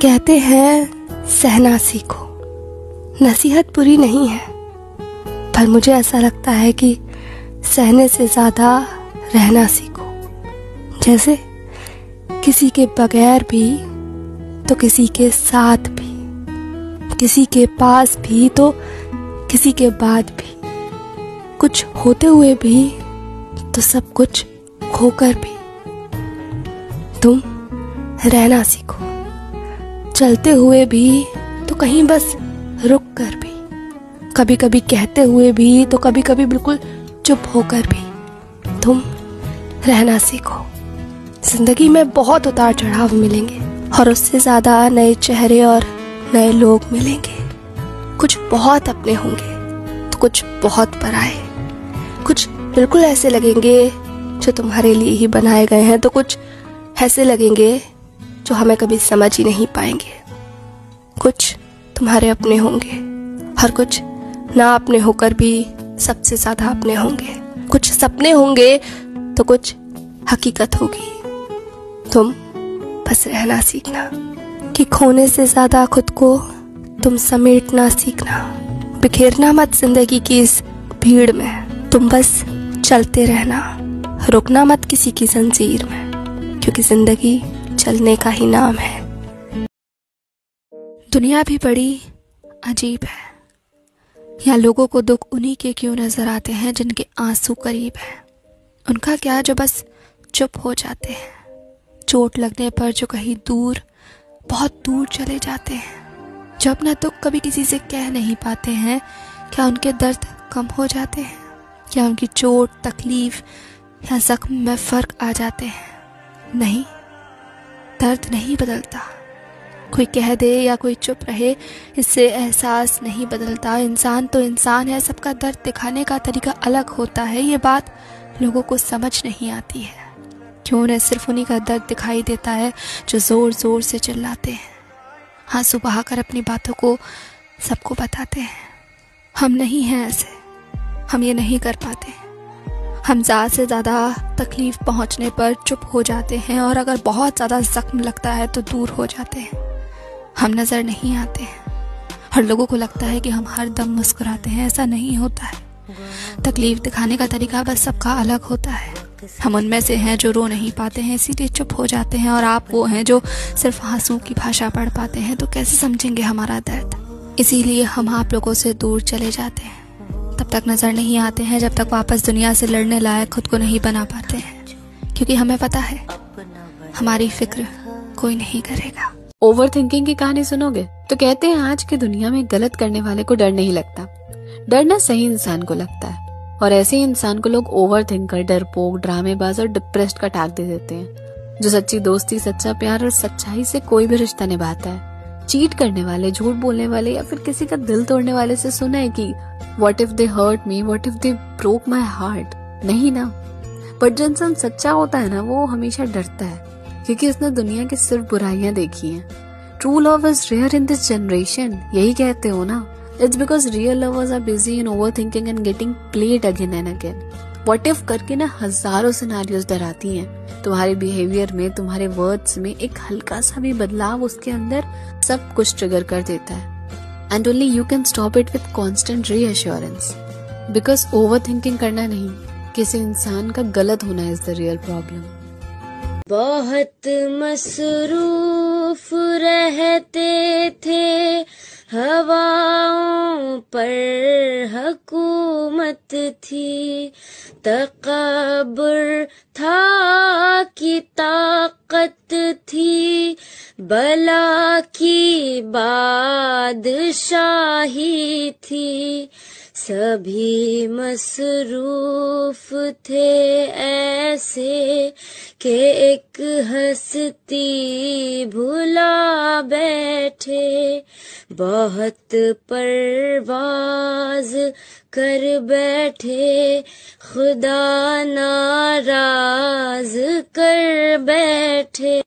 कहते हैं सहना सीखो। नसीहत बुरी नहीं है, पर मुझे ऐसा लगता है कि सहने से ज्यादा रहना सीखो। जैसे किसी के बगैर भी तो किसी के साथ भी, किसी के पास भी तो किसी के बाद भी, कुछ होते हुए भी तो सब कुछ खोकर भी। तुम रहना सीखो, चलते हुए भी तो कहीं बस रुक कर भी, कभी कभी कहते हुए भी तो कभी कभी बिल्कुल चुप होकर भी। तुम रहना सीखो। जिंदगी में बहुत उतार चढ़ाव मिलेंगे और उससे ज्यादा नए चेहरे और नए लोग मिलेंगे। कुछ बहुत अपने होंगे तो कुछ बहुत पराए, कुछ बिल्कुल ऐसे लगेंगे जो तुम्हारे लिए ही बनाए गए हैं, तो कुछ ऐसे लगेंगे जो हमें कभी समझ ही नहीं पाएंगे। कुछ तुम्हारे अपने होंगे और कुछ ना अपने होकर भी सबसे ज्यादा अपने होंगे। कुछ सपने होंगे तो कुछ हकीकत होगी। तुम बस रहना सीखना कि खोने से ज्यादा खुद को तुम समेटना सीखना। बिखेरना मत जिंदगी की इस भीड़ में। तुम बस चलते रहना, रुकना मत किसी की जंजीर में, क्योंकि जिंदगी चलने का ही नाम है। दुनिया भी बड़ी अजीब है। यहाँ लोगों को दुख उन्हीं के क्यों नजर आते हैं जिनके आंसू करीब हैं। उनका क्या जो बस चुप हो जाते हैं। चोट लगने पर जो कहीं दूर, बहुत दूर चले जाते हैं। जो अपना दुख कभी किसी से कह नहीं पाते हैं, क्या उनके दर्द कम हो जाते हैं? क्या उनकी चोट, तकलीफ या जख्म में फर्क आ जाते हैं? नहीं, दर्द नहीं बदलता। कोई कह दे या कोई चुप रहे, इससे एहसास नहीं बदलता। इंसान तो इंसान है, सबका दर्द दिखाने का तरीका अलग होता है। ये बात लोगों को समझ नहीं आती है। क्यों उन्हें सिर्फ उन्हीं का दर्द दिखाई देता है जो जोर जोर से चिल्लाते हैं, आंसू बहाकर अपनी बातों को सबको बताते हैं। हम नहीं हैं ऐसे, हम ये नहीं कर पाते। हम ज़्यादा से ज़्यादा तकलीफ पहुंचने पर चुप हो जाते हैं और अगर बहुत ज़्यादा जख्म लगता है तो दूर हो जाते हैं। हम नज़र नहीं आते हैं और लोगों को लगता है कि हम हर दम मुस्कुराते हैं। ऐसा नहीं होता है। तकलीफ दिखाने का तरीका बस सबका अलग होता है। हम उनमें से हैं जो रो नहीं पाते हैं, इसीलिए चुप हो जाते हैं, और आप वो हैं जो सिर्फ आंसू की भाषा पढ़ पाते हैं, तो कैसे समझेंगे हमारा दर्द। इसीलिए हम आप लोगों से दूर चले जाते हैं, तब तक नजर नहीं आते हैं जब तक वापस दुनिया से लड़ने लायक खुद को नहीं बना पाते हैं, क्योंकि हमें पता है हमारी फिक्र कोई नहीं करेगा। ओवर थिंकिंग की कहानी सुनोगे तो कहते हैं आज की दुनिया में गलत करने वाले को डर नहीं लगता, डरना सही इंसान को लगता है। और ऐसे ही इंसान को लोग ओवर थिंकर, डरपोक, ड्रामेबाज और डिप्रेस्ड का टैग दे देते हैं। जो सच्ची दोस्ती, सच्चा प्यार और सच्चाई से कोई भी रिश्ता निभाता है, चीट करने वाले, झूठ बोलने वाले या फिर किसी का दिल तोड़ने वाले से सुना है कि what if they hurt me, what if they broke my heart? नहीं ना। बट जो इंसान सच्चा होता है ना, वो हमेशा डरता है, क्योंकि उसने दुनिया की सिर्फ बुराइयां देखी हैं। True love is rare in this generation, यही कहते हो ना। It's because real lovers are busy in overthinking and getting played again and again. What if करके ना हजारों सिनेरियोस डराती हैं। तुम्हारे बिहेवियर में, तुम्हारे वर्ड्स में एक हल्का सा भी बदलाव उसके अंदर सब कुछ ट्रिगर कर देता है। And only you can stop it with constant reassurance. Because overthinking करना नहीं, किसी इंसान का गलत होना is the real problem. बहुत मसरूफ रहते थे, हवाओं पर हुकूमत थी, तकब्बुर था कि ताकत थी, बला की बादशाही थी। सभी मसरूफ थे ऐसे कि एक हस्ती भुला बैठे, बहुत परवाज कर बैठे, खुदा नाराज कर बैठे।